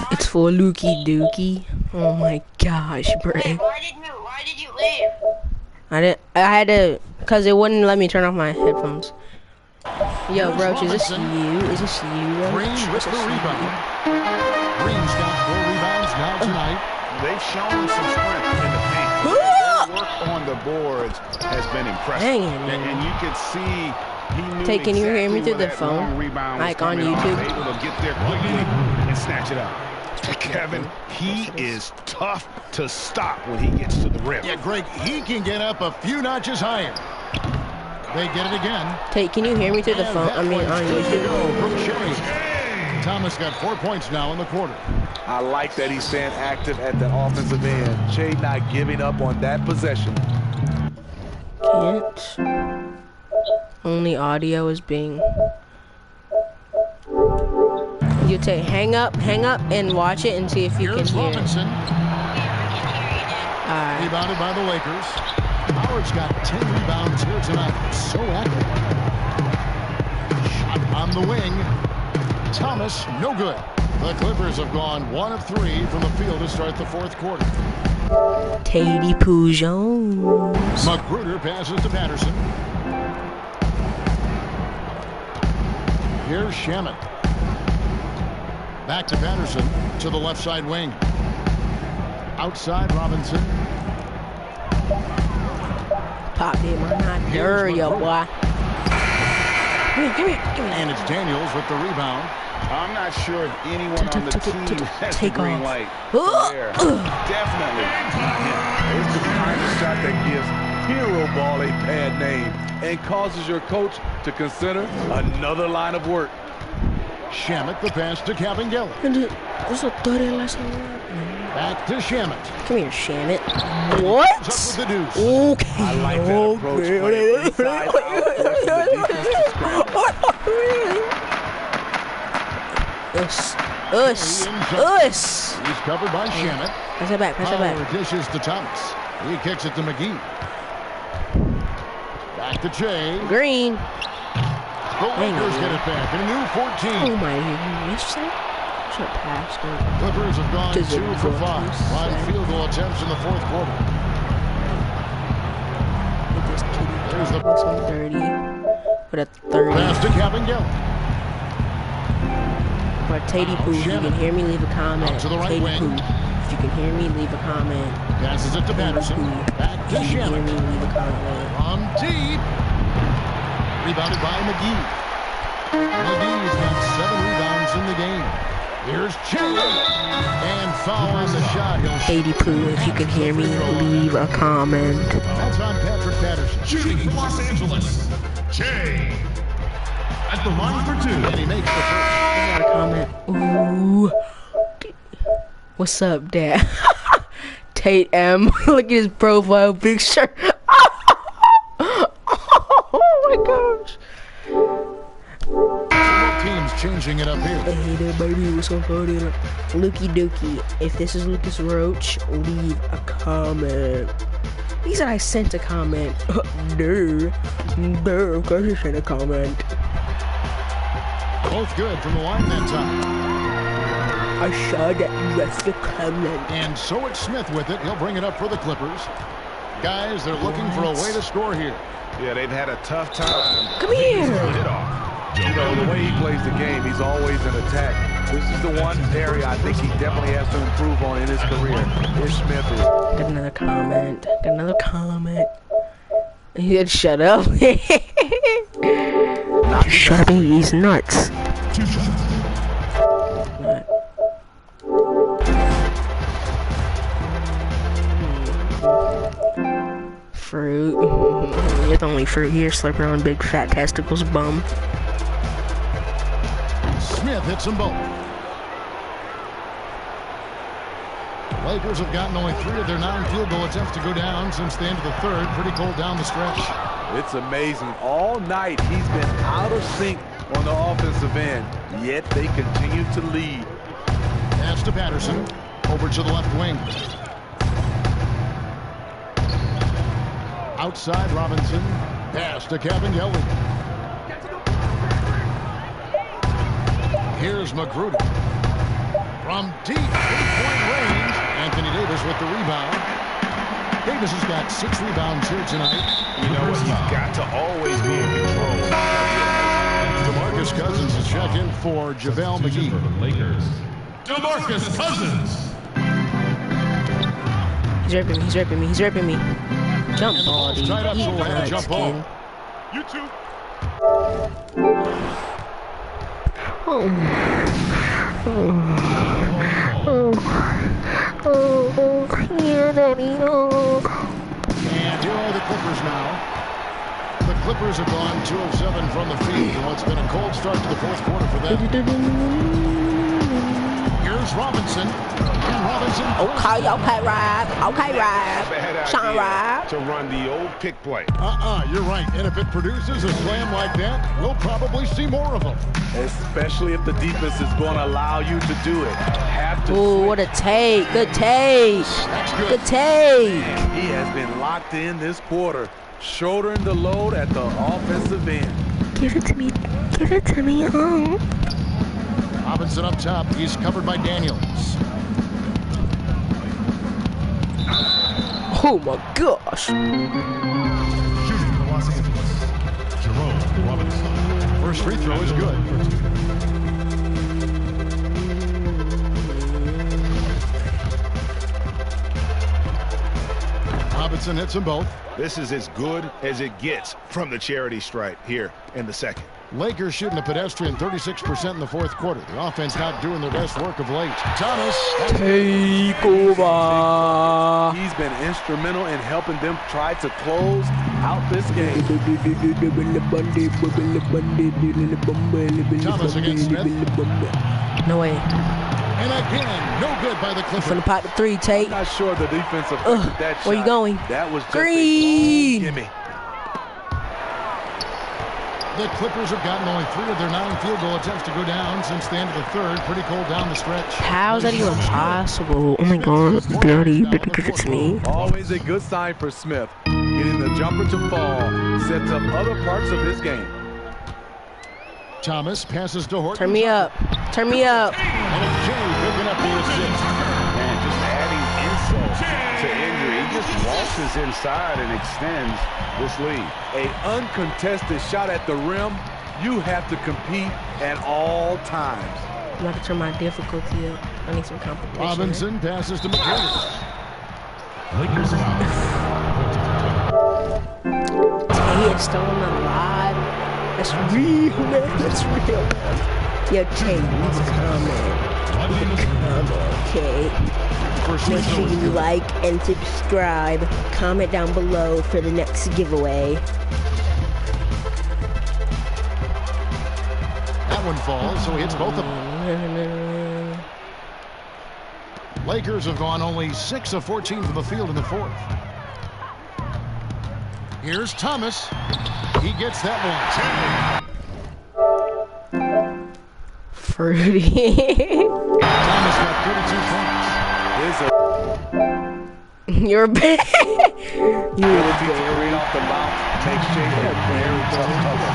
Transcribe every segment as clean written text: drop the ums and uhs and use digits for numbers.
It's for Lukey Dookie. Oh my gosh, bro. Wait, why did you leave? I had to, cause it wouldn't let me turn off my headphones. Yo, Roach, is this you? Is this you, Roach? Green with the rebound. Green's got 4 rebounds now tonight. They've shown some strength in the paint. Their work on the boards has been impressive. Dang it, and you could see he knew Tay, can you hear me exactly through the phone? Like on YouTube? Able to get there quickly and snatch it up. Kevin, he is tough to stop when he gets to the rim. Yeah, Greg, he can get up a few notches higher. They get it again. Tay, can you hear me through the phone? I mean, on YouTube. Thomas got 4 points now in the quarter. I like that he's staying active at the offensive end. Shea not giving up on that possession. Can't. Only audio is being. You take hang up, and watch it and see if you Here's can hear. Robinson. Alright. Rebounded by the Lakers. Howard's got 10 rebounds here tonight. So active. Shot on the wing. Thomas, no good. The Clippers have gone 1 of 3 from the field to start the 4th quarter. Tatey Poo Jones. Magruder passes to Patterson. Here's Shaman. Back to Patterson to the left side wing. Outside Robinson. Pop him, I'm not dirty, boy. Give me. And it's Daniels with the rebound. I'm not sure if anyone on the team has the green light. There. Definitely. It's the kind of shot that gives hero ball a bad name and causes your coach to consider another line of work. Shamet the pass to Capingale. Back to Shamet. Come here, Shamet. What? Up with the deuce. Okay. I like that approach. Us. He's covered by Shamet. Pass it back. Howard dishes to Thomas. He kicks it to McGee. Back to Che. Green. The Lakers get it back. A new 14. Oh my, you say? Should pass it. Clippers have gone 2 for 5. 5 field goal attempts in the 4th quarter. There's the 30. Put a 30. pass to Capingale. Or Tatey Poo, if you can hear me, leave a comment. Up to the right Tatey wing. Poo, if you can hear me, leave a comment. Passes it to Patterson. Back to If you can hear me, Shamet. leave a comment. On deep. Rebounded by McGee. McGee's got 7 rebounds in the game. Here's Chandler. And foul on the shot. He'll Katie Poo, if you can hear me, leave a comment. That's on Patrick Patterson. Shooting for Los Angeles, Jay. At the line for 2. And he makes the first. I got a comment. Ooh. What's up, Dad? Tate M. Look at his profile picture. Oh my gosh. Teams changing it up here. Hey there, baby. What's up, buddy? Lukey Dookie. If this is Lucas Roach, leave a comment. He said I sent a comment. Duh. Of course you sent a comment. Both good from the line that time. I saw that just a comment. And so it's Smith with it. He'll bring it up for the Clippers. Guys, they're looking for a way to score here. Yeah, they've had a tough time. Come here. Hit off. You know, the way he plays the game, he's always in attack. This is the one area I think he definitely has to improve on in his career. Ish Smith is. Got another comment. Got another comment. He said, shut up. Shut up, he's nuts. 2 shots. Fruit. You're the only fruit here, slipping on big fat testicles, bum. Smith hits them both. The Lakers have gotten only 3 of their 9 field goal attempts to go down since the end of the third. Pretty cold down the stretch. It's amazing. All night he's been out of sync on the offensive end, yet they continue to lead. Pass to Patterson. Over to the left wing. Outside Robinson. Pass to Kevin Yelly. Here's Magruder. From deep 3-point range. Anthony Davis with the rebound. Davis has got 6 rebounds here tonight. You know what? You've got to always be in control. DeMarcus Cousins is check in for JaVale McGee. For the Lakers, DeMarcus Cousins. He's ripping me, he's ripping me, he's ripping me. Jump ball, dude. Tied up, so Eat we'll have a nuts, jump ball. kid. You too. Yeah, Daddy, And here are the Clippers now. The Clippers have gone 2 of 7 from the field. Well, it's been a cold start to the fourth quarter for them. Here's Robinson. And Robinson. Okay, Rob. Okay, Rob. Bad Sean idea Rob. to run the old pick play. You're right. And if it produces a slam like that, we'll probably see more of them. Especially if the defense is going to allow you to do it. Have to. Ooh, what a take. Good take. That's good. Good take. He has been locked in this quarter, shouldering the load at the offensive end. Give it to me. Give it to me. Oh. Robinson up top. He's covered by Daniels. Oh my gosh. Shooting for Los Angeles, Jerome Robinson. First free throw is good. Robinson hits them both. This is as good as it gets from the charity stripe here in the second. Lakers shooting a pedestrian 36% in the fourth quarter. The offense not doing their best work of late. Thomas. Take over. He's been instrumental in helping them try to close out this game. Thomas against Smith. No way. And again, no good by the From Clippers. the pot to 3, take. I'm not sure the defense affected that shot. Where you going? That was just Green. a gimme. The Clippers have gotten only 3 of their 9 field goal attempts to go down since the end of the third. Pretty cold down the stretch. How is that even possible? Oh my god, Daddy, baby, give it to me. Always a good sign for Smith. Getting the jumper to fall sets up other parts of his game. Thomas passes to Horton. Turn me up. Turn me up. And it's Jay picking up the assist. And just adding insult to injury. He just waltzes inside and extends this lead. An uncontested shot at the rim, you have to compete at all times. I'm about to turn my difficulty up. I need some competition. Robinson passes to McGee. Lakers foul. Tay is still alive. That's real, man. That's real. Yo, Tay, leave a comment. Okay. Make sure you like and subscribe. Comment down below for the next giveaway. That one falls, so he hits both of them. Lakers have gone only 6 of 14 from the field in the fourth. Here's Thomas. He gets that one. Fruity. Thomas got 32 points. You're bad. You're Read off the mouth makes Jay a very tough cover.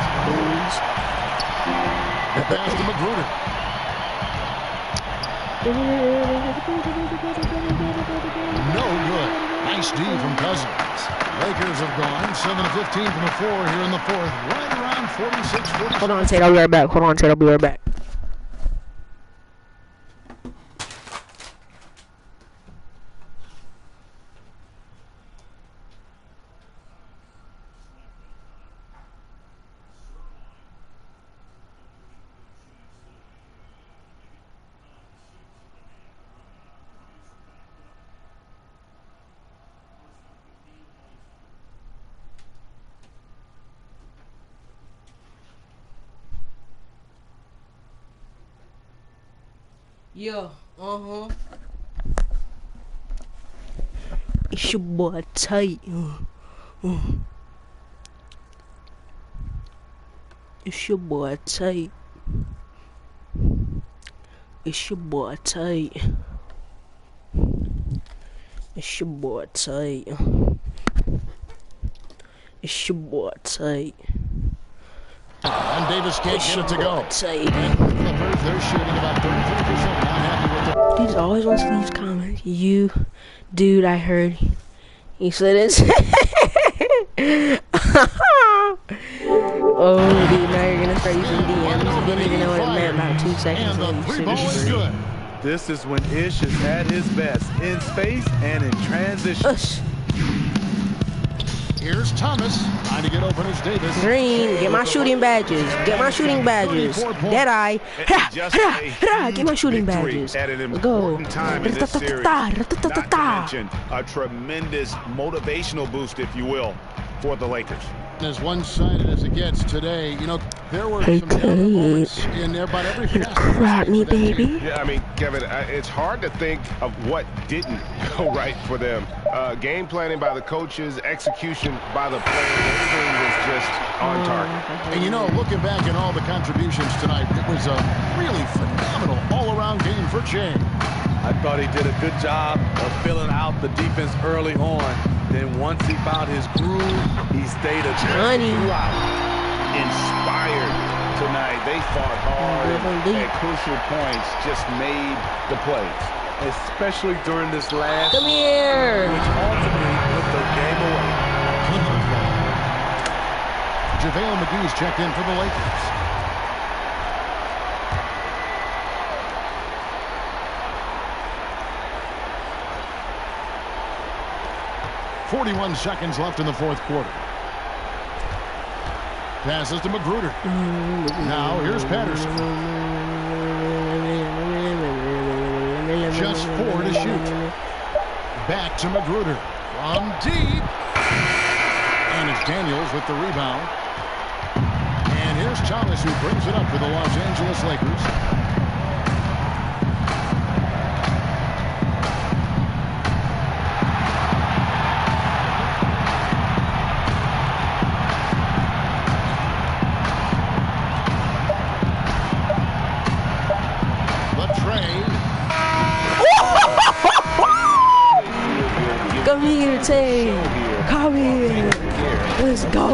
The pass to Magruder. No good. Nice D from Cousins. Lakers have gone 7 of 15 from the floor here in the fourth. Right around 46-47. Hold on, Tate. I'll be right back. Hold on, Tate. I'll be right back. Yeah, It's your boy Tate. It's your boy Tate. It's your boy Tate. It's your boy Tate. It's your boy Tate. And Davis can't get it to go. Tate. And the Clippers, they're shooting about 33%. Not happy with the... Dude always wants to leave comments. You, dude, I heard. He said it's. Oh, dude, now you're gonna start using DMs. You didn't even know what it meant about 2 seconds. And the three ball is good. This is when Ish is at his best, in space and in transition. Ush. Here's Thomas trying to get open as Davis. Green, get my shooting badges. Get my shooting badges. Deadeye. Get my shooting badges. At an Let's go. important time in this series. Not to mention a tremendous motivational boost, if you will, for the Lakers. As one-sided as it gets today, you know, there were some moments in there, but every pass. Crap me, baby. Yeah, I mean, Kevin, it's hard to think of what didn't go right for them. Game planning by the coaches, execution by the players, everything was just on target. And you know, looking back at all the contributions tonight, it was a really phenomenal all-around game for Jay. I thought he did a good job of filling out the defense early on. Then once he found his groove, he stayed aggressive throughout. Inspired tonight. They fought hard and at crucial points just made the plays. Especially during this last, Come here. which ultimately put the game away. JaVale McGee's checked in for the Lakers. .41 seconds left in the fourth quarter. Passes to Magruder. Now here's Patterson. Just 4 to shoot. Back to Magruder. From deep. And it's Daniels with the rebound. And here's Thomas, who brings it up for the Los Angeles Lakers. Come here, Tay. Come here. Let's go.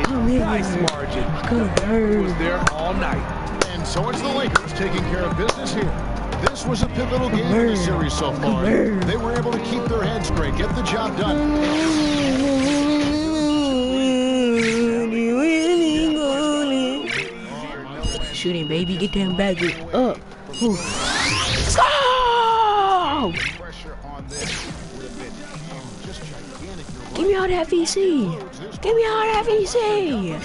Come here. Nice margin. Come here. Was there all night. And so it's the Lakers taking care of business here. This was a pivotal game in the series so far. They were able to keep their heads straight, get the job done. Shooting, baby. Get them badges up. Go! Give me all that VC. Give me all that VC.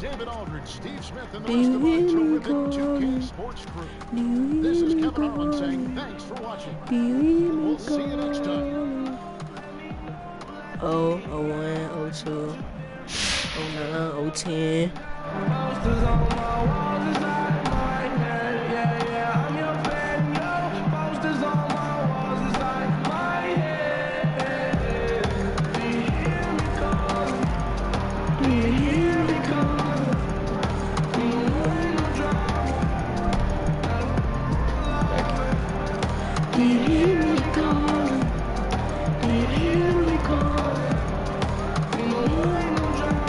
David Aldridge, Steve Smith, and the Do rest you of our hear me terrific 2K calling? Sports crew. Do you This hear is me Kevin Harlan saying calling? thanks for watching. Do you hear me We'll see you next time. calling? 01, 02, 09, 010. Posters on my walls inside my head. Yeah, yeah, I'm your fan, yo. Posters on my walls inside my head. Do you hear me calling? Do you hear me calling? Do you want no drama? Do you hear me calling? Do you hear me calling? Do you want no drama?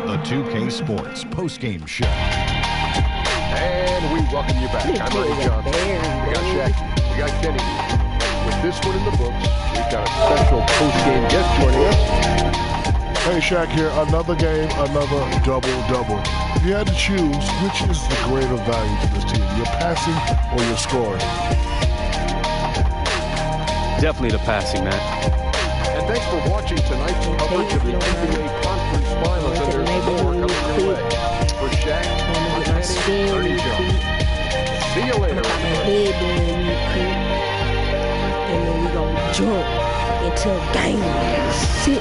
The 2K Sports postgame show. And we welcome you back. I'm Ernie Johnson. We got Shaq. We got Kenny. With this one in the books, we've got a special post-game guest joining us. Hey, Shaq here. Another game, another double-double. If you had to choose, which is the greater value to this team, your passing or your scoring? Definitely the passing, man. And thanks for watching tonight's coverage of the NBA Conference Finals. And there's more coming your way. For Shaq, I'm Kenny, Ernie Johnson. See you later. My head doing you creep. And then we gonna jump into game 6.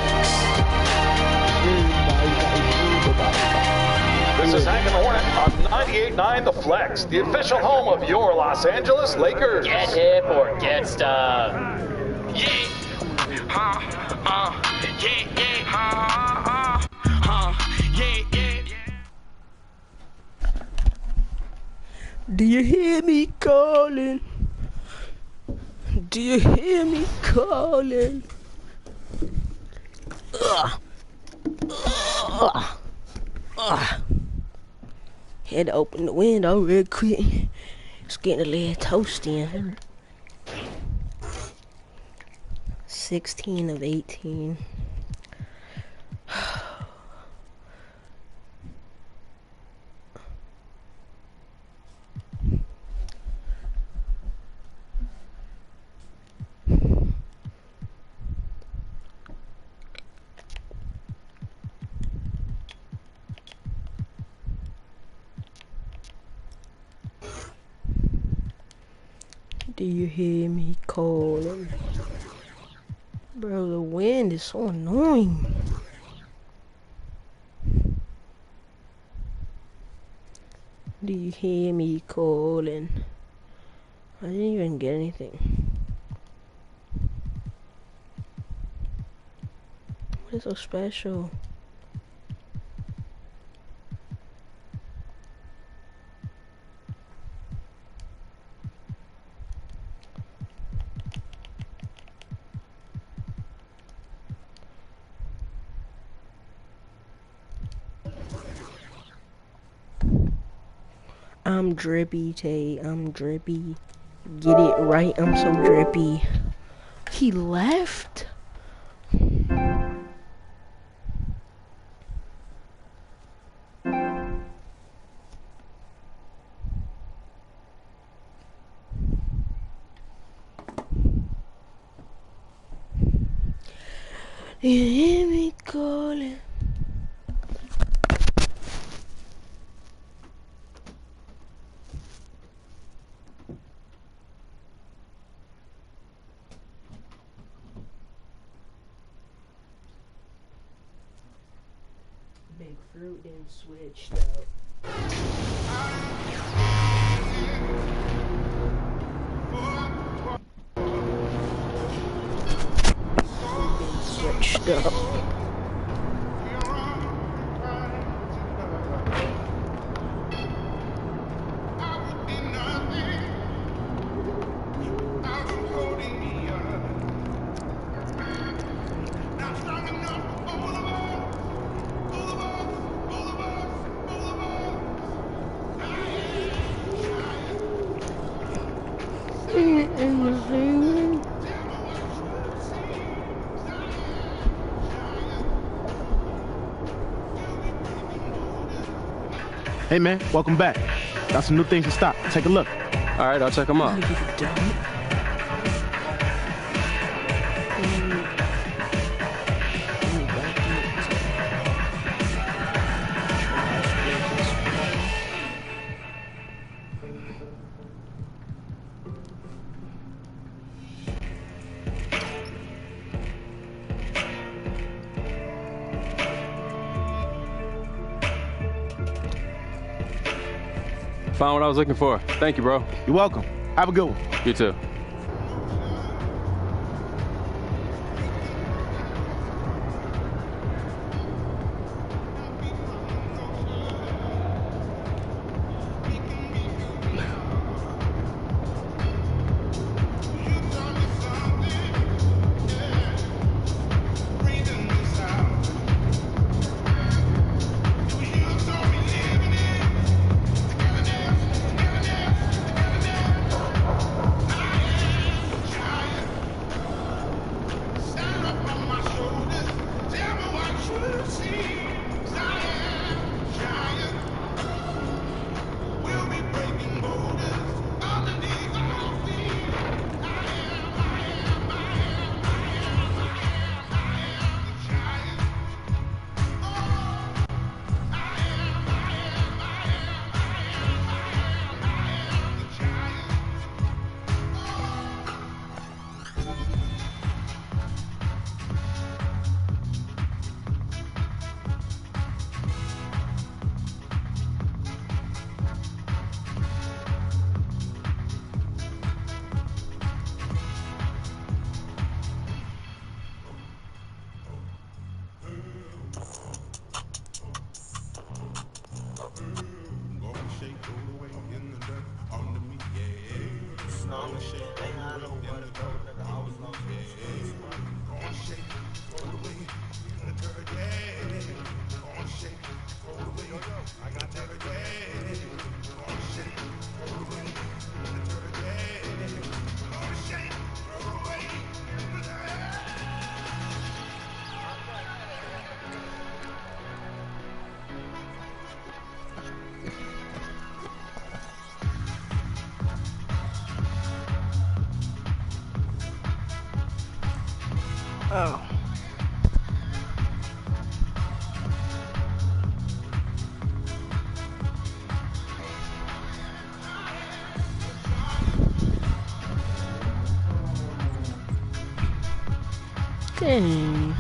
This is Hank and the Hornet on 98.9 The Flex, the official home of your Los Angeles Lakers. Get hip or get stuck. Yeah. Do you hear me calling? Do you hear me calling? Had to open the window real quick. It's getting a little toasty in here. 16 of 18. Do you hear me calling? Bro, the wind is so annoying. Do you hear me calling? I didn't even get anything. What is so special? I'm drippy, Tay. I'm drippy. Get it right. I'm so drippy. He left? You hear me calling? Big fruit then switched up. Switched up. Hey man, welcome back. Got some new things to stock. Take a look. All right, I'll check them out. Found what I was looking for. Thank you, bro. You're welcome. Have a good one. You too. Oh. Dang.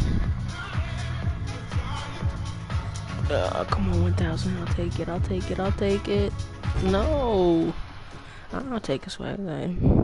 Come on, 1,000. I'll take it. I'll take it. I'll take it. No. I'll take a swag line.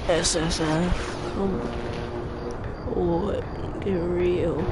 SSF, come on, what, get real.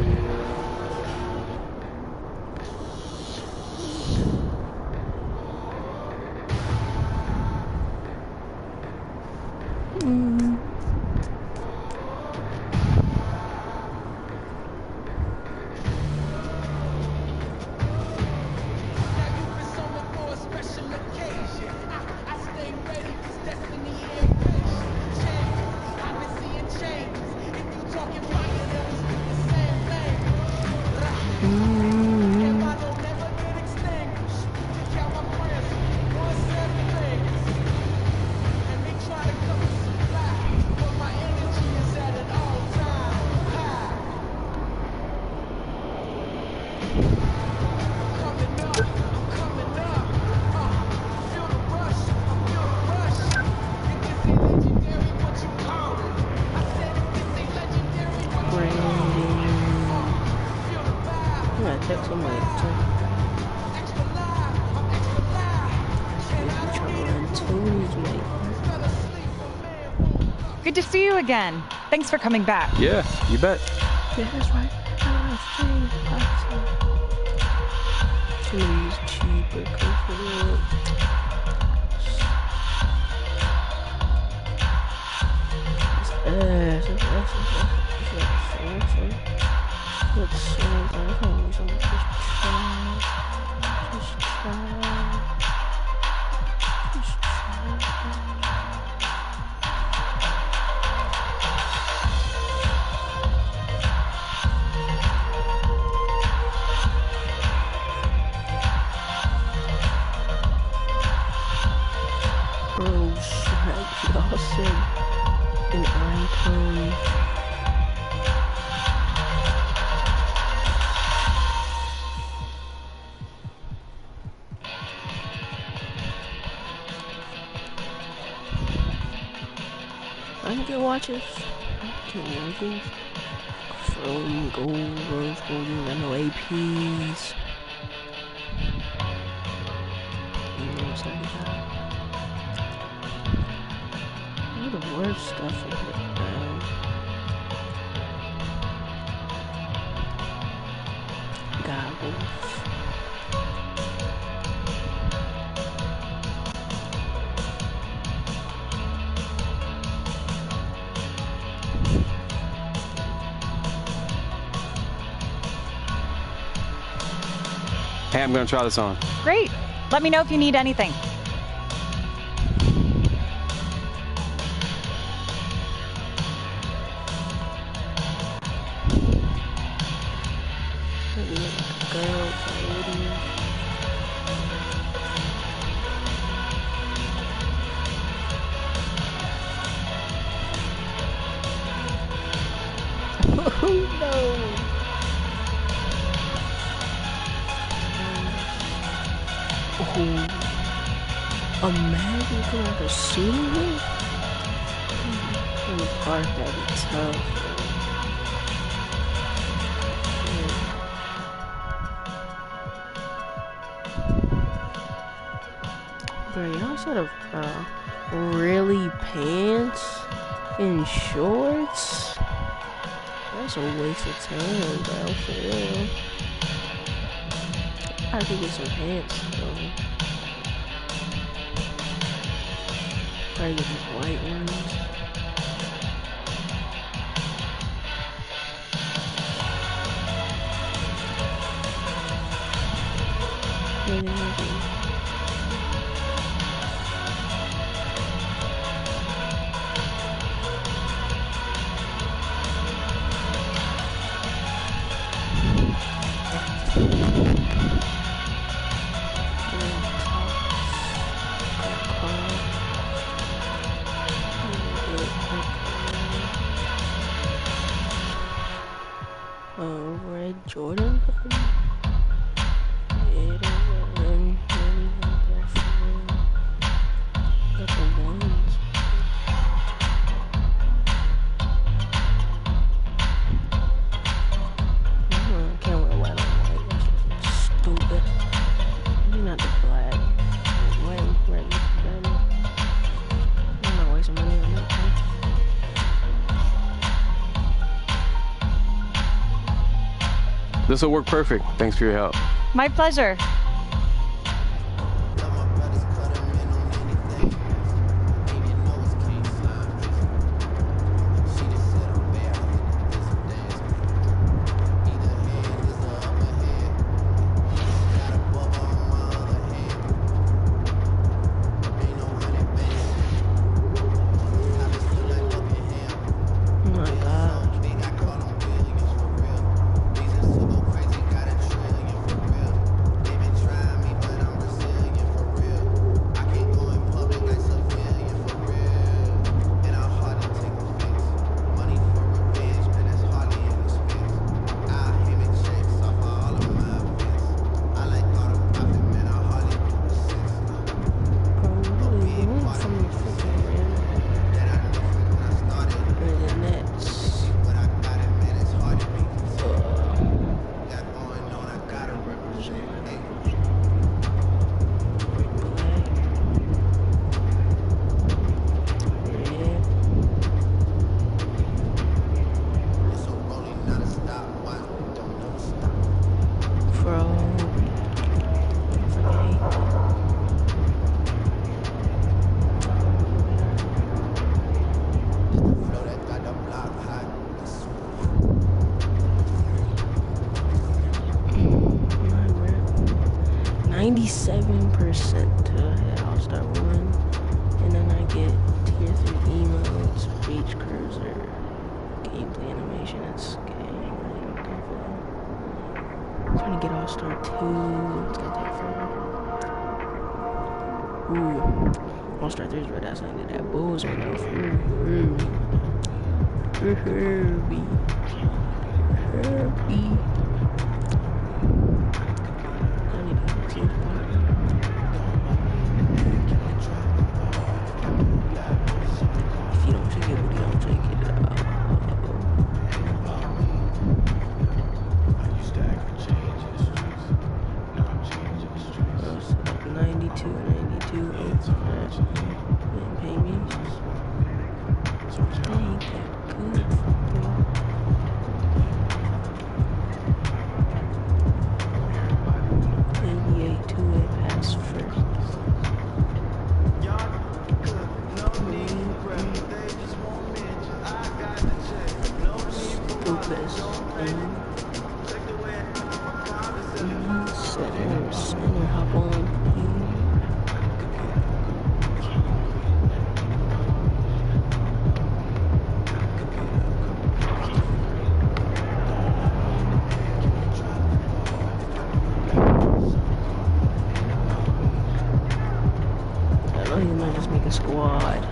Good to see you again. Thanks for coming back. Yeah, you bet. Yeah, that's right. Some of these cheaper coconut. an icon. I can watch it. From gold, rose gold, I know APs. All the worst stuff in here, man. Goggles. Hey, I'm gonna try this on. Great. Let me know if you need anything. Imagine going like a shooting. The park that'd be tough. Bro, y'all sort of really pants and shorts. That's a waste of time, bro. For real. I could get some pants, though. Try to get these white ones. Red Jordan. This will work perfect. Thanks for your help. My pleasure. All-Star 3 is red. That's not that. Bulls are no. Herbie. Herbie. I need to get to if you don't take it, we don't take it. 92, 92, didn't pay me. Ain't that good for me? Pass first. Center, hop on. I know you might just make a squad.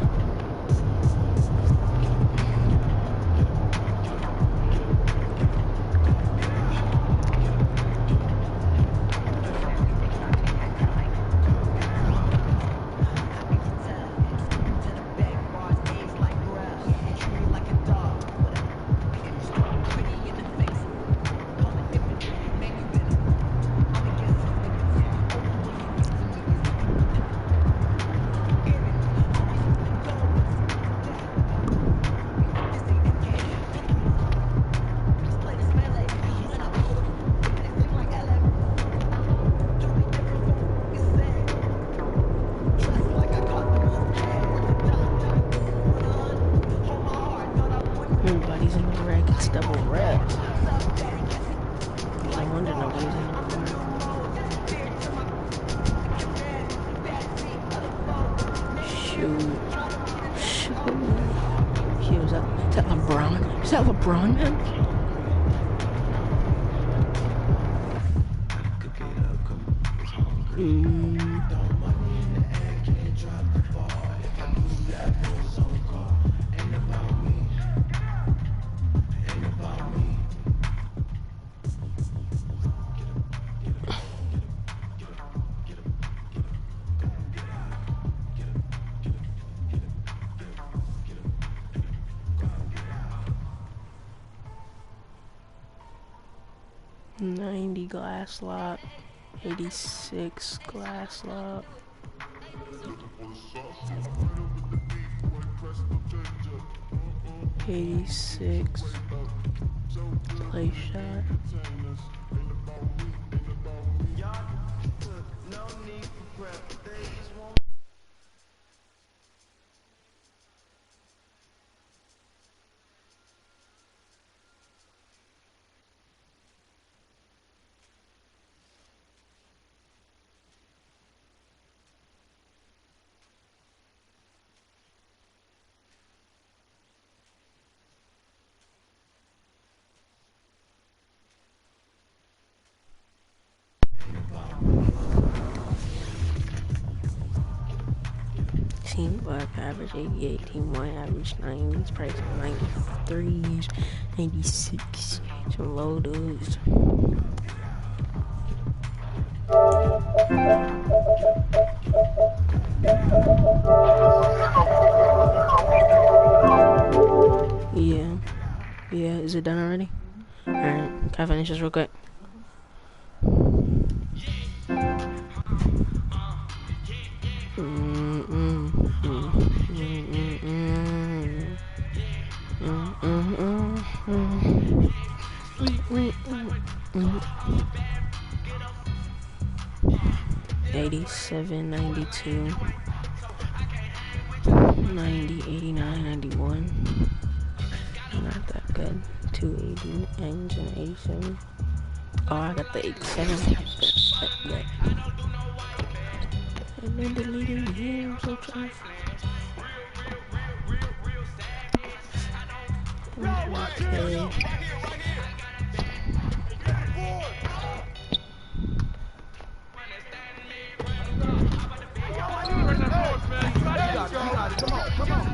Nobody's in the wreck, it's double wrecked. No wonder nobody's in the wreck. Shoot. Is that LeBron? Is that LeBron, man? $90 glass lot, 86 glass lot. $86 play shot. Team Black average 88, Team White average 90s, price 93s, 96, some low dudes. Yeah, is it done already? Alright, can I finish this real quick? $87, $92, $90, $89, $91. Not that good. $280, engine 87. Oh, I got the 87. And then deleting here, I'm so tough. Okay.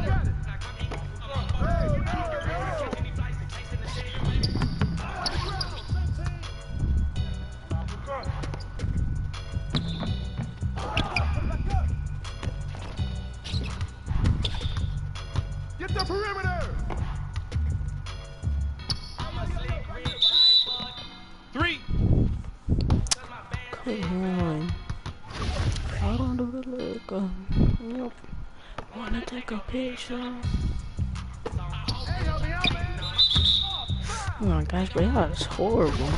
on. I don't do the liquor. Nope. Wanna take a picture? Oh my gosh, but y'all is horrible.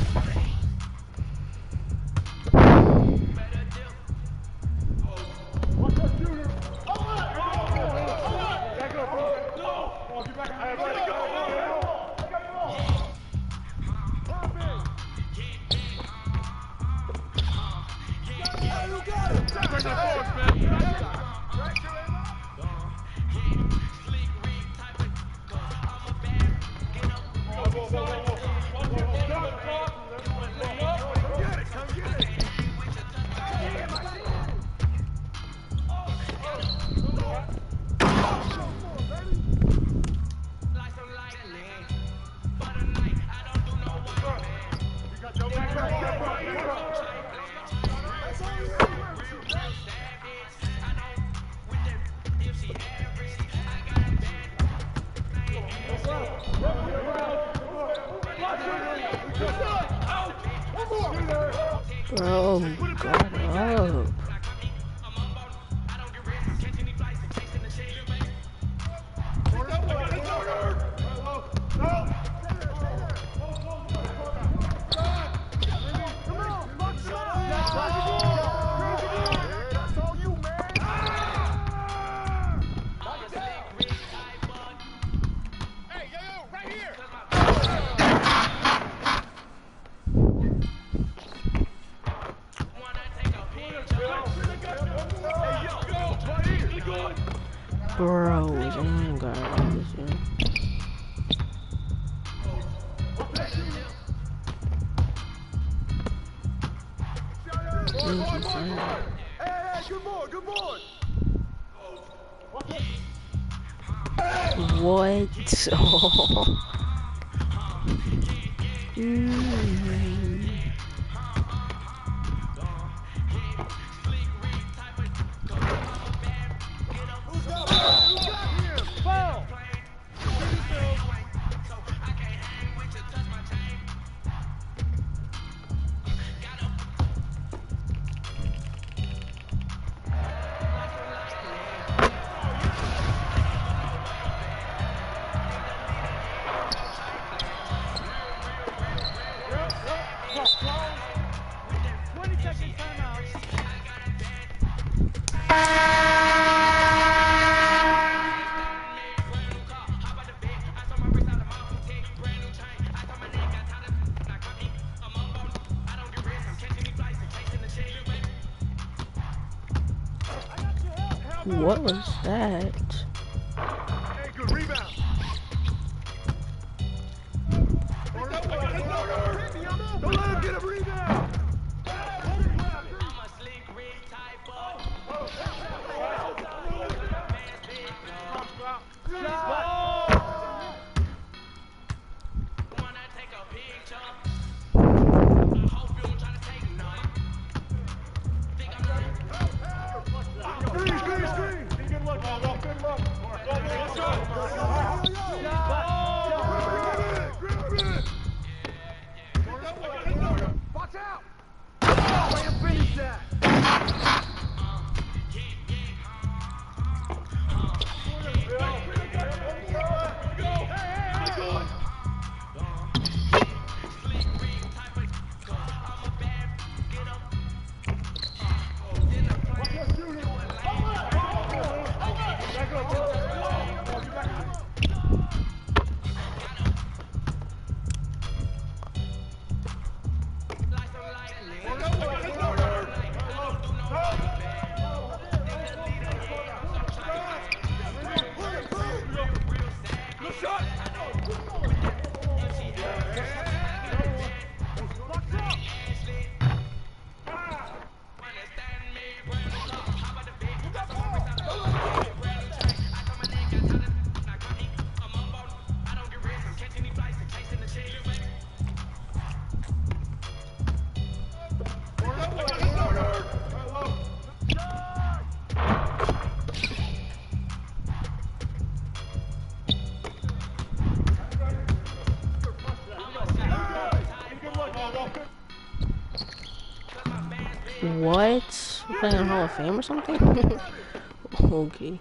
Bro, God up. Bro, I ain't got this shit. What? What was that? Hey, good rebound. Don't let him get a rebound. Screen. Good luck, man. What? We're playing on Hall of Fame or something? Okay.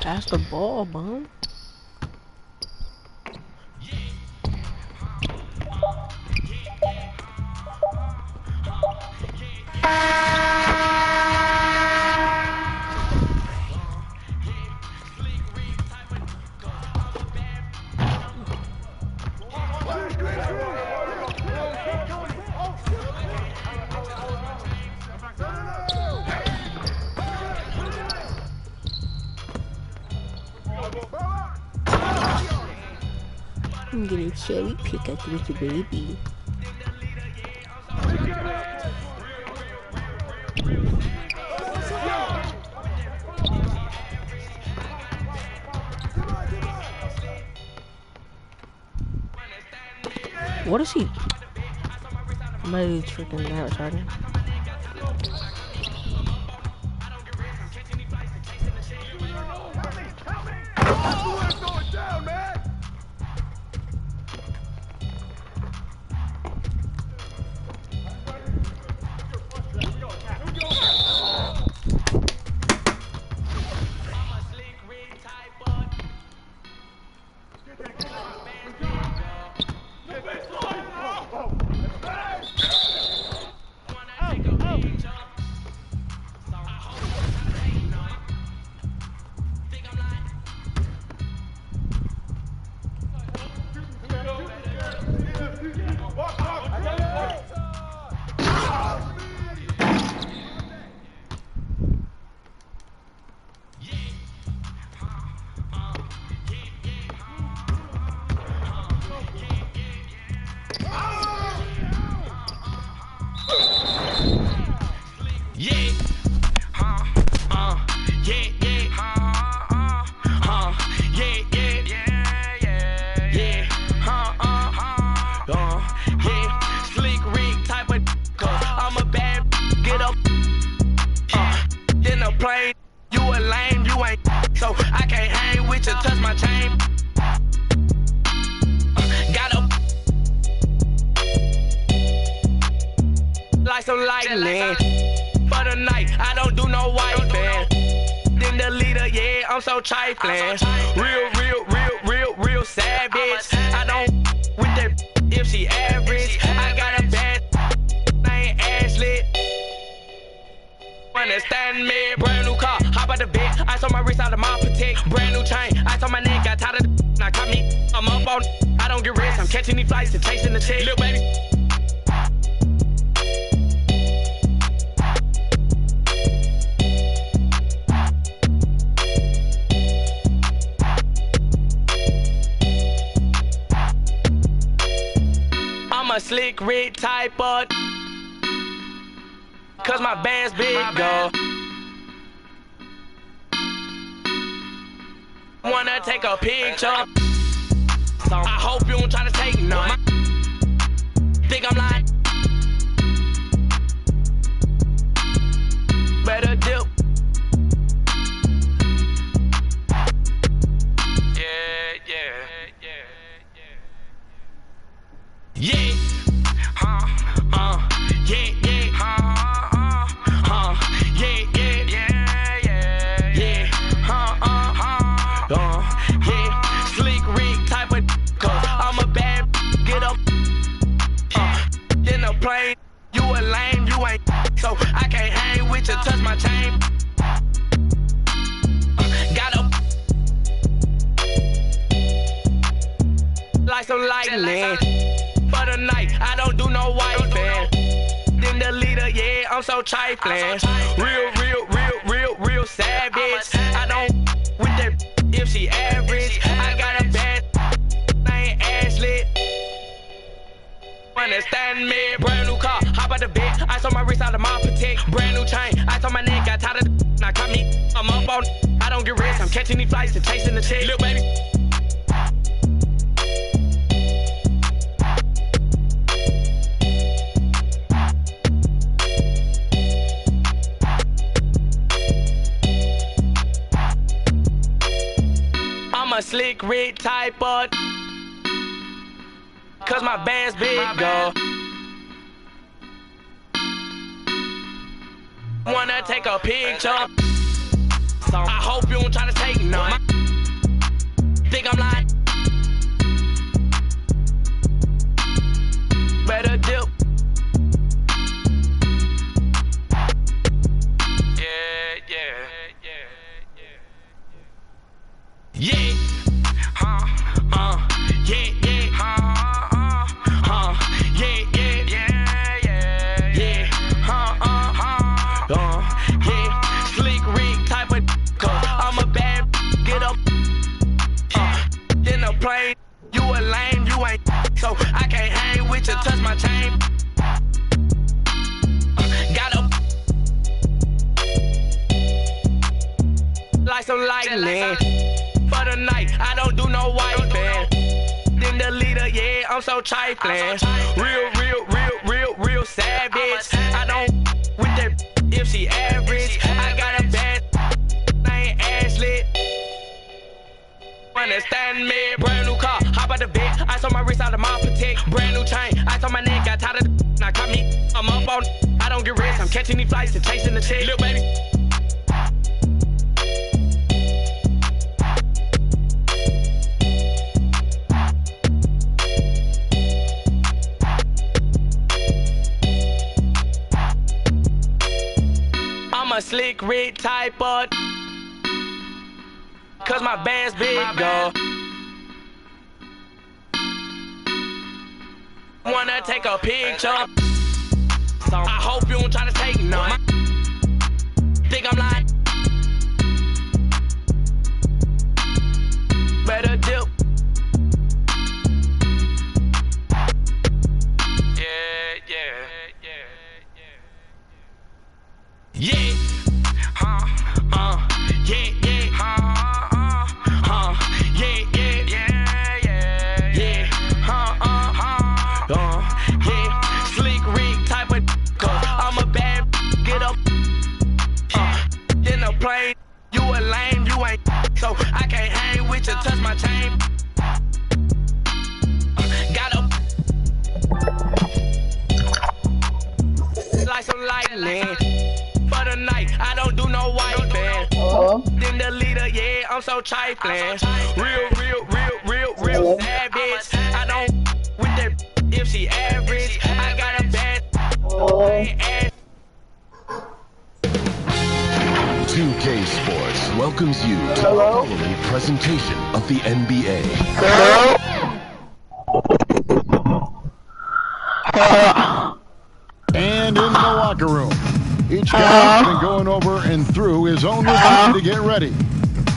Pass the ball, bum. I'm gonna cherry pick a little baby. What is he? Maybe it's freaking that retarded. You a lame, you ain't so I can't hang with you, touch my chain. Got up like some lightning. For the night, I don't do no white band. Then the leader, yeah, I'm so trifling. Real savage. I don't with that if she average. I got a bad name, Ashley. Understand me, brand new car, hop out the bed. I saw my wrist out of my protect. Brand new chain, I saw my neck, got tired of the now caught me. I'm up on, I don't get rest. I'm catching these flights and chasing the check. Little baby. I'm a slick Rick type of. Cause my band's big, though. Wanna take a picture. So I hope you don't try to take none. Think I'm lying. Better dip. Yeah. Yeah. Plane, you a lame, you ain't so I can't hang with you, touch my chain. Got up like some lightning. For the night, I don't do no white band. Then the leader, yeah, I'm so trifling. Real savage. I don't with that if she average. I got a bad name, Ashley. Understand me, brand new car, hop out the bed. I saw my wrist out of my protect. Brand new chain, I saw my neck, got tired of the now caught me. I'm up on, I don't get rest. I'm catching these flights and chasing the check. Little baby. Rick type of, cause my band's bigger. Wanna take a picture? I hope you don't try to take none. Think I'm lying? Better dip. Yeah, yeah, Sleek Rick type of, I'm a bad, get up, in the plane, you a lame, you ain't, so I can't hang with you, touch my chain, got up, like some lightning. For the night, I don't do no white band. Then the leader, yeah, I'm so trifling. Real savage. I don't with that if she average. I got a bad name, Ashley. Understand me? Brand new car, hop out the bed. I saw my wrist out of my protect. Brand new chain, I saw my neck, got tired of the now caught me. I'm up on, I don't get rest. I'm catching these flights and chasing the check. Little baby. A Slick Rick type of, cause my band's bigger. Wanna take a picture? I hope you don't try to take none. Think I'm lying? Better dip. Yeah. Sleek Rick type of, I'm a bad, get up, in the plane, you a lame, you ain't, so I can't hang with you, touch my chain, got up, like some lightning. For the night, I don't do no white band. Then the leader, yeah, I'm so trifling. Real savage. I don't with that if she average. I got a bad 2K Sports welcomes you to the following presentation of the NBA. And in the locker room, each guy's been going over and through his own routine to get ready.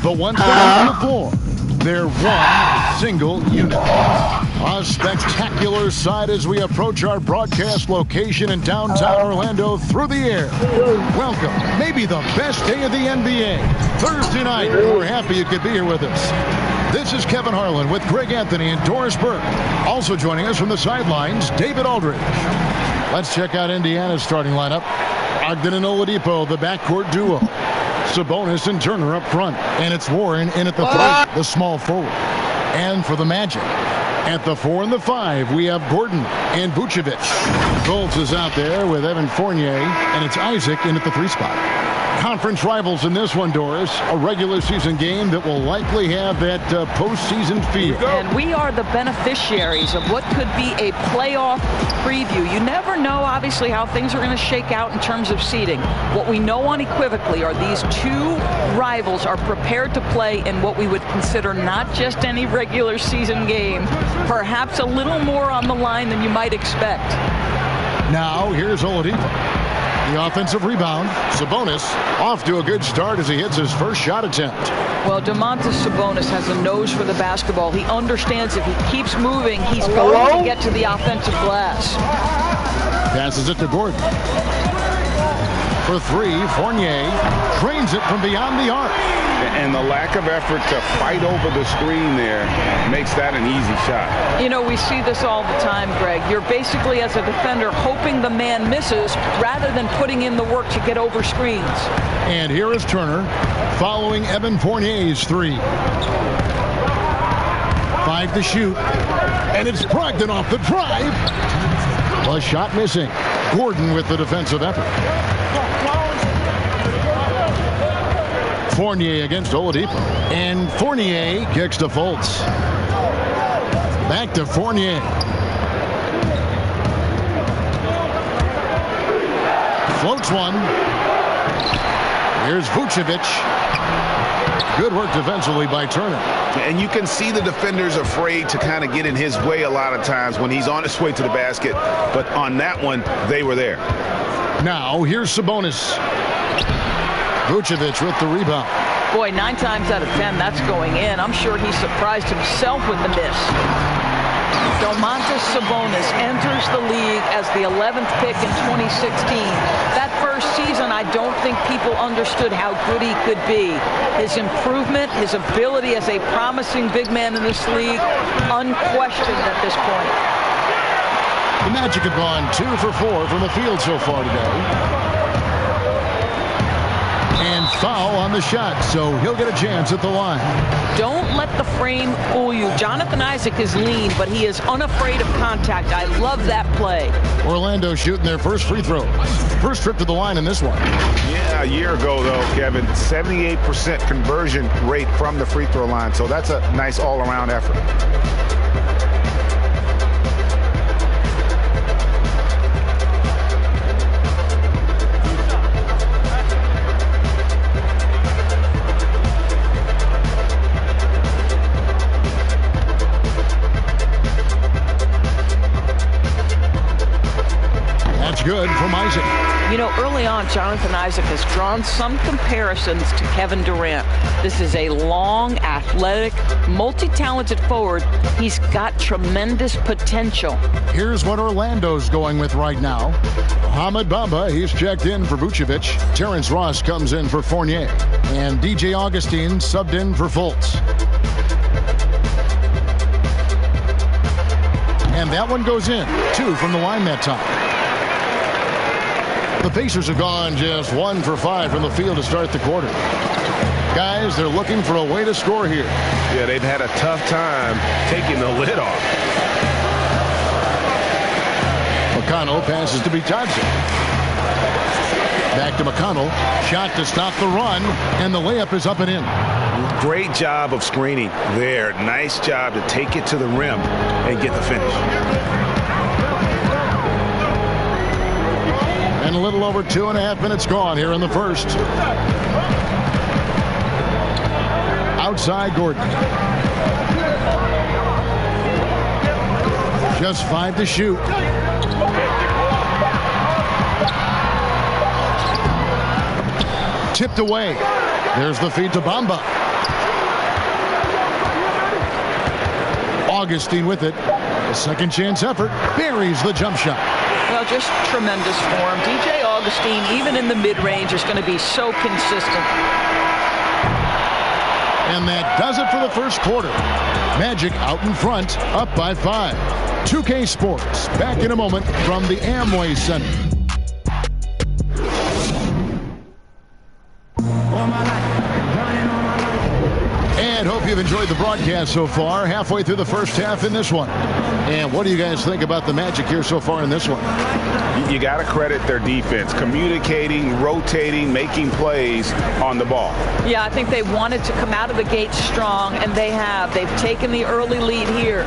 But once they're on the floor, they're one single unit. A spectacular sight as we approach our broadcast location in downtown Orlando through the air. Welcome, maybe the best day of the NBA. Thursday night, we're happy you could be here with us. This is Kevin Harlan with Greg Anthony and Doris Burke. Also joining us from the sidelines, David Aldridge. Let's check out Indiana's starting lineup. Ogden and Oladipo, the backcourt duo. Sabonis and Turner up front. And it's Warren in at the 3, the small forward. And for the Magic, at the 4 and the 5, we have Gordon and Vucevic. Fultz is out there with Evan Fournier, and it's Isaac in at the 3 spot. Conference rivals in this one, Doris. A regular season game that will likely have that postseason feel. And we are the beneficiaries of what could be a playoff preview. You never know, obviously, how things are going to shake out in terms of seeding. What we know unequivocally are these two rivals are prepared to play in what we would consider not just any regular season game, perhaps a little more on the line than you might expect. Now, here's Oladipo. The offensive rebound. Sabonis off to a good start as he hits his first shot attempt. Well, Domantas Sabonis has a nose for the basketball. He understands if he keeps moving, he's going to get to the offensive glass. Passes it to Gordon. For 3, Fournier trains it from beyond the arc. And the lack of effort to fight over the screen there makes that an easy shot. You know, we see this all the time, Greg. You're basically, as a defender, hoping the man misses rather than putting in the work to get over screens. And here is Turner following Evan Fournier's 3. 5 to shoot. And it's Brogdon off the drive. A shot missing. Gordon with the defensive effort. Fournier against Oladipo. And Fournier kicks to Fultz. Back to Fournier. Floats one. Here's Vucevic. Good work defensively by Turner. And you can see the defenders afraid to kind of get in his way a lot of times when he's on his way to the basket. But on that one, they were there. Now, here's Sabonis. Vucevic with the rebound. Boy, 9 times out of 10, that's going in. I'm sure he surprised himself with the miss. Domantas Sabonis enters the league as the 11th pick in 2016. That first season, I don't think people understood how good he could be. His improvement, his ability as a promising big man in this league, unquestioned at this point. The Magic have gone 2 for 4 from the field so far today. And foul on the shot, so he'll get a chance at the line. Don't let the frame fool you. Jonathan Isaac is lean, but he is unafraid of contact. I love that play. Orlando shooting their first free throw. First trip to the line in this one. Yeah, a year ago, though, Kevin, 78% conversion rate from the free throw line, so that's a nice all-around effort. Good from Isaac. You know, early on, Jonathan Isaac has drawn some comparisons to Kevin Durant. This is a long, athletic, multi-talented forward. He's got tremendous potential. Here's what Orlando's going with right now. Mohamed Bamba, he's checked in for Vucevic. Terrence Ross comes in for Fournier. And DJ Augustine subbed in for Fultz. And that one goes in. 2 from the line that time. The Pacers have gone just 1 for 5 from the field to start the quarter. Guys, they're looking for a way to score here. Yeah, they've had a tough time taking the lid off. McConnell passes to Bitadze. Back to McConnell. Shot to stop the run, and the layup is up and in. Great job of screening there. Nice job to take it to the rim and get the finish. And a little over 2.5 minutes gone here in the first. Outside Gordon. Just 5 to shoot. Tipped away. There's the feed to Bamba. Augustine with it. A second chance effort. Buries the jump shot. Well, just tremendous form. DJ Augustine, even in the mid-range, is going to be so consistent. And that does it for the first quarter. Magic out in front, up by 5. 2K Sports, back in a moment from the Amway Center. And hope you've enjoyed the broadcast so far. Halfway through the first half in this one. And what do you guys think about the Magic here so far in this one? You got to credit their defense. Communicating, rotating, making plays on the ball. Yeah, I think they wanted to come out of the gate strong, and they have. They've taken the early lead here.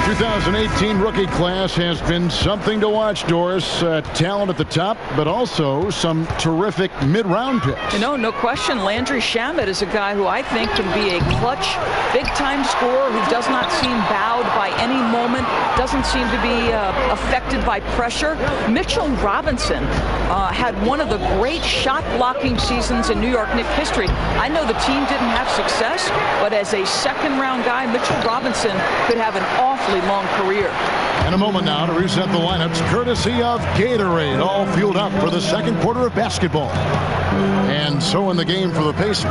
2018 rookie class has been something to watch, Doris. Talent at the top, but also some terrific mid-round picks. You know, no question, Landry Shamet is a guy who I think can be a clutch, big-time scorer who does not seem bowed by any moment, doesn't seem to be affected by pressure. Mitchell Robinson had one of the great shot-blocking seasons in New York Knicks history. I know the team didn't have success, but as a second-round guy, Mitchell Robinson could have an awfully long career. In a moment now to reset the lineups, courtesy of Gatorade, all fueled up for the second quarter of basketball. And so in the game for the Pacers,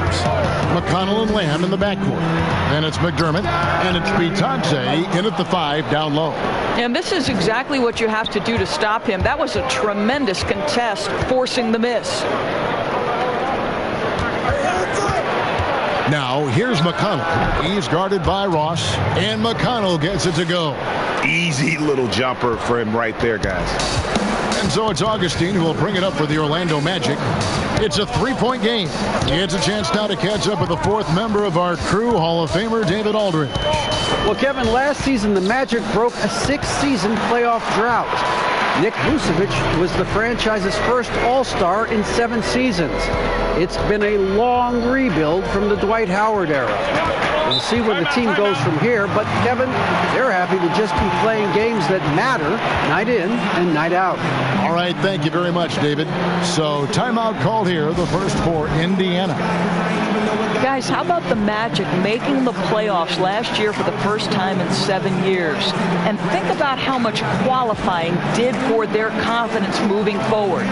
McConnell and Lamb in the backcourt. Then it's McDermott, and it's Bitadze in at the 5 down low. And this is exactly what you have to do to stop him. That was a tremendous contest, forcing the miss. Now, here's McConnell. He's guarded by Ross, and McConnell gets it to go. Easy little jumper for him right there, guys. And so it's Augustine who will bring it up for the Orlando Magic. It's a three-point game. It's a chance now to catch up with the fourth member of our crew, Hall of Famer David Aldridge. Well, Kevin, last season the Magic broke a 6-season playoff drought. Nick Vucevic was the franchise's first All-Star in 7 seasons. It's been a long rebuild from the Dwight Howard era. We'll see where the team goes from here, but Kevin, they're happy to just be playing games that matter night in and night out. All right, thank you very much, David. So timeout called here, the first for Indiana. Guys, how about the Magic making the playoffs last year for the first time in 7 years? And think about how much qualifying did for their confidence moving forward.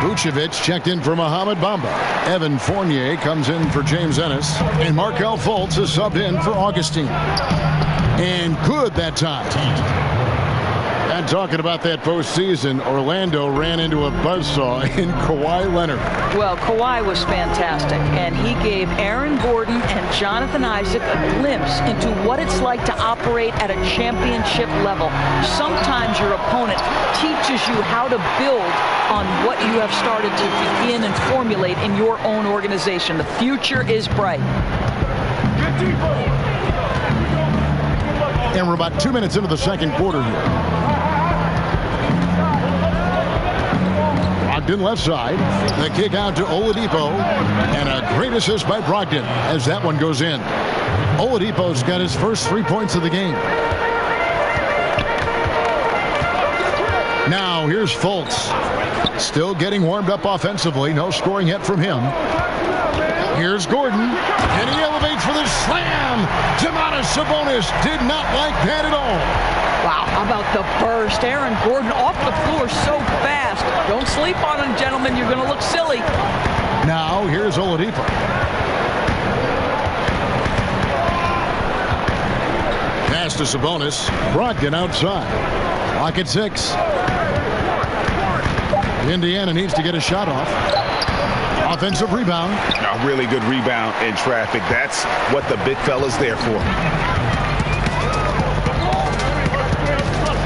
Vucevic checked in for Mohamed Bamba. Evan Fournier comes in for James Ennis. And Markelle Fultz is subbed in for Augustine. And good that time. And talking about that postseason, Orlando ran into a buzzsaw in Kawhi Leonard. Well, Kawhi was fantastic, and he gave Aaron Gordon and Jonathan Isaac a glimpse into what it's like to operate at a championship level. Sometimes your opponent teaches you how to build on what you have started to begin and formulate in your own organization. The future is bright. And we're about 2 minutes into the second quarter here. Brogdon left side. The kick out to Oladipo. And a great assist by Brogdon as that one goes in. Oladipo's got his first 3 points of the game. Now here's Fultz. Still getting warmed up offensively. No scoring yet from him. Here's Gordon. And he elevates for the slam. Domantas Sabonis did not like that at all. Wow, how about the burst? Aaron Gordon off the floor so fast. Don't sleep on him, gentlemen. You're going to look silly. Now here's Oladipo. Pass to Sabonis. Brogdon outside. Clock at 6. Indiana needs to get a shot off. Offensive rebound. A really good rebound in traffic. That's what the big fella's there for.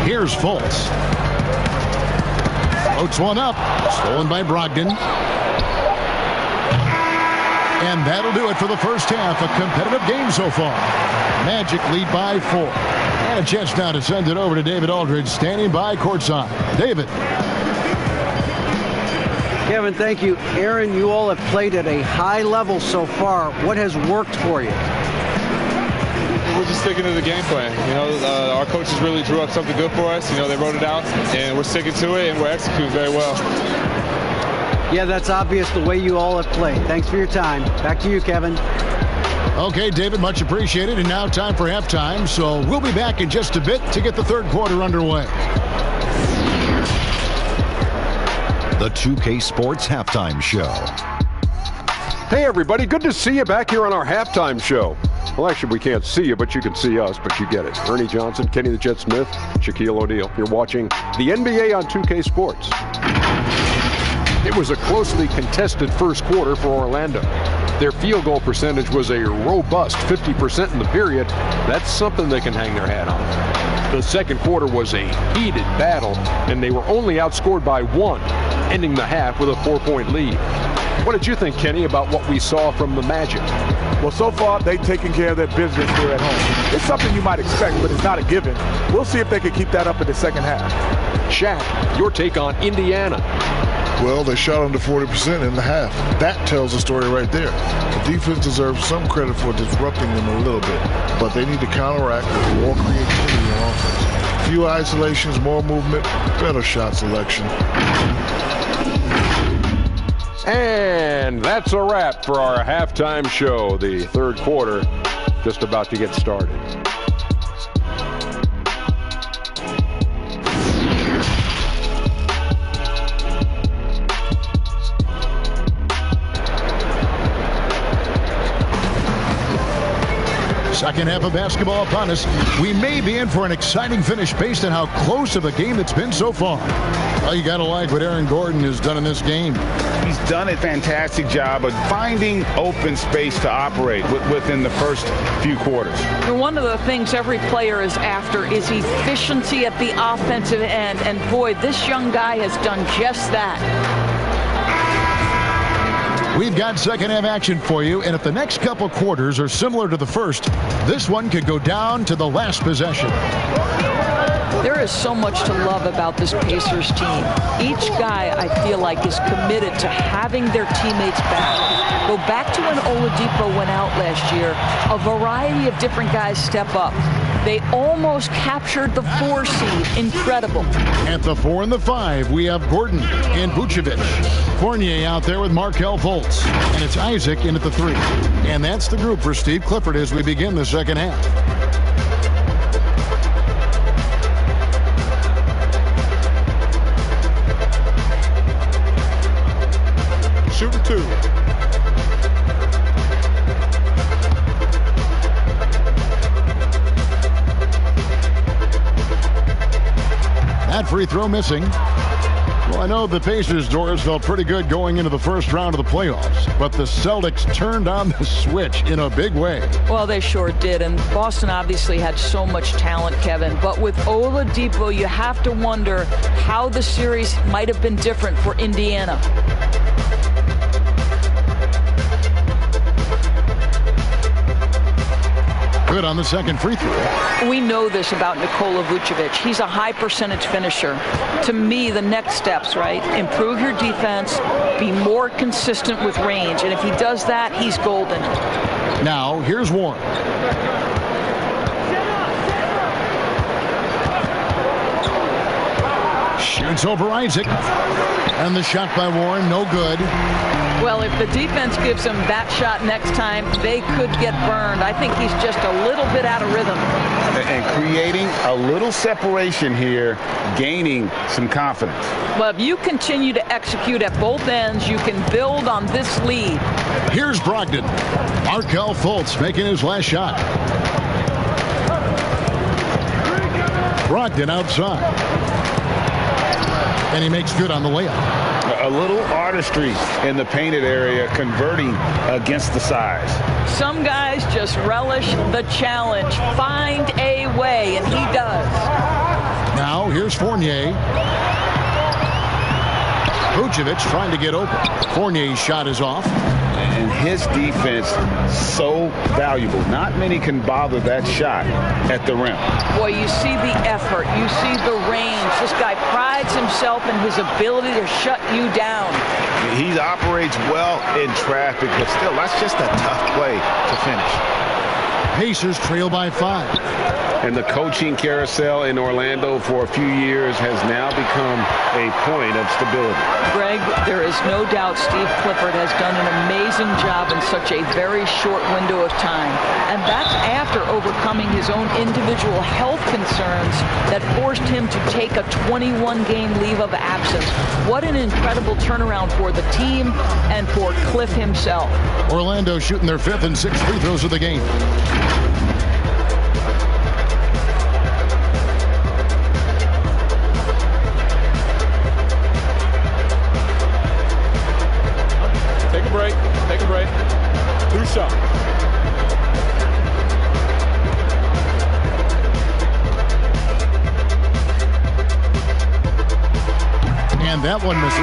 Here's Fultz. Floats one up. Stolen by Brogdon. And that'll do it for the first half. A competitive game so far. Magic lead by 4. And a chance now to send it over to David Aldridge, standing by courtside. David. Kevin, thank you. Aaron, you all have played at a high level so far. What has worked for you? We're just sticking to the game plan. You know, our coaches really drew up something good for us. You know, they wrote it out, and we're sticking to it, and we're executing very well. Yeah, that's obvious the way you all have played. Thanks for your time. Back to you, Kevin. Okay, David, much appreciated. And now time for halftime. So we'll be back in just a bit to get the third quarter underway. The 2K Sports Halftime Show. Hey, everybody. Good to see you back here on our halftime show. Well, actually, we can't see you, but you can see us, but you get it. Ernie Johnson, Kenny the Jet Smith, Shaquille O'Neal. You're watching the NBA on 2K Sports. It was a closely contested first quarter for Orlando. Their field goal percentage was a robust 50% in the period. That's something they can hang their hat on. The second quarter was a heated battle, and they were only outscored by 1, ending the half with a 4-point lead. What did you think, Kenny, about what we saw from the Magic? Well, so far, they've taken care of their business here at home. It's something you might expect, but it's not a given. We'll see if they can keep that up in the second half. Shaq, your take on Indiana. Well, they shot under 40% in the half. That tells a story right there. The defense deserves some credit for disrupting them a little bit, but they need to counteract with more creativity on offense. Few isolations, more movement, better shot selection. And that's a wrap for our halftime show. The third quarter just about to get started. Second half of basketball upon us. We may be in for an exciting finish based on how close of a game it's been so far. Well, you got to like what Aaron Gordon has done in this game. He's done a fantastic job of finding open space to operate within the first few quarters. One of the things every player is after is efficiency at the offensive end. And boy, this young guy has done just that. We've got second half action for you, and if the next couple quarters are similar to the first, this one could go down to the last possession. There is so much to love about this Pacers team. Each guy, I feel like, is committed to having their teammates back. Go back to when Oladipo went out last year. A variety of different guys step up. They almost captured the 4 seed. Incredible. At the 4 and the 5, we have Gordon and Vucevic. Fournier out there with Markelle Fultz. And it's Isaac in at the 3. And that's the group for Steve Clifford as we begin the second half. Shooting 2. That free throw missing. Well, I know the Pacers' doors felt pretty good going into the first round of the playoffs, but the Celtics turned on the switch in a big way. Well, they sure did, and Boston obviously had so much talent, Kevin. But with Oladipo, you have to wonder how the series might have been different for Indiana. Good on the second free throw. We know this about Nikola Vucevic. He's a high percentage finisher. To me, the next steps, right? Improve your defense, be more consistent with range. And if he does that, he's golden. Now, here's Warren. Shoots over Isaac. And the shot by Warren, no good. Well, if the defense gives him that shot next time, they could get burned. I think he's just a little bit out of rhythm. And creating a little separation here, gaining some confidence. Well, if you continue to execute at both ends, you can build on this lead. Here's Brogdon. Markelle Fultz making his last shot. Brogdon outside. And he makes good on the layup. A little artistry in the painted area, converting against the size. Some guys just relish the challenge. Find a way, and he does. Now, here's Fournier. Vucevic trying to get open. Fournier's shot is off. And his defense so valuable. Not many can bother that shot at the rim. Boy, you see the effort. You see the range. This guy prides himself in his ability to shut you down. He operates well in traffic, but still, that's just a tough play to finish. Pacers trail by 5. And the coaching carousel in Orlando for a few years has now become a point of stability. Greg, there is no doubt Steve Clifford has done an amazing job in such a very short window of time. And that's after overcoming his own individual health concerns that forced him to take a 21-game leave of absence. What an incredible turnaround for the team and for Cliff himself. Orlando shooting their 5th and 6th free throws of the game. Take a break. 2 shots. And that one misses.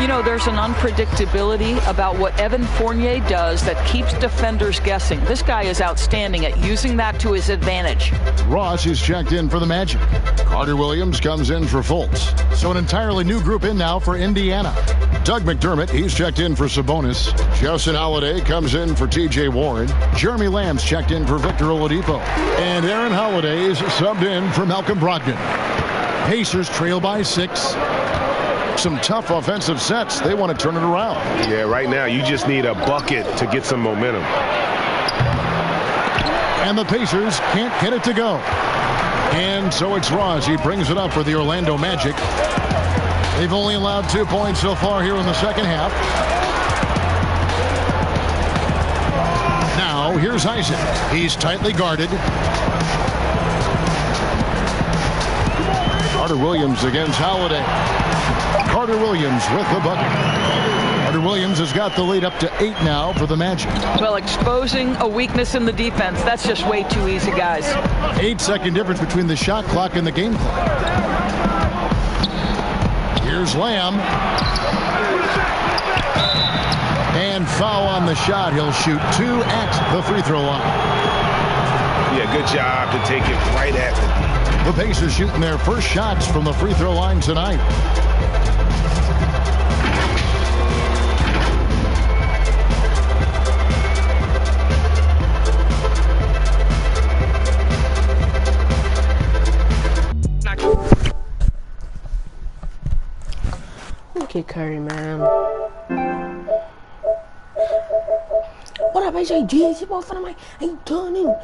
You know, there's an unpredictability about what Evan Fournier does that keeps defenders guessing. This guy is outstanding at using that to his advantage. Ross is checked in for the Magic. Carter Williams comes in for Fultz. So an entirely new group in now for Indiana. Doug McDermott, he's checked in for Sabonis. Justin Holiday comes in for T.J. Warren. Jeremy Lamb's checked in for Victor Oladipo. And Aaron Holiday's subbed in for Malcolm Brogdon. Pacers trail by 6. Some tough offensive sets. They want to turn it around. Yeah, right now you just need a bucket to get some momentum. And the Pacers can't get it to go. And so it's Ross. He brings it up for the Orlando Magic. They've only allowed 2 points so far here in the second half. Now, here's Isaac. He's tightly guarded. Carter Williams against Holiday. Carter Williams with the bucket. Carter Williams has got the lead up to 8 now for the Magic. Well, exposing a weakness in the defense, that's just way too easy, guys. 8-second difference between the shot clock and the game clock. Here's Lamb. And foul on the shot. He'll shoot 2 at the free throw line. Yeah, good job to take it right at the The Pacers shooting their first shots from the free throw line tonight. Look at Curry, man. What up, AJ? G, it's your boy, I ain't done it.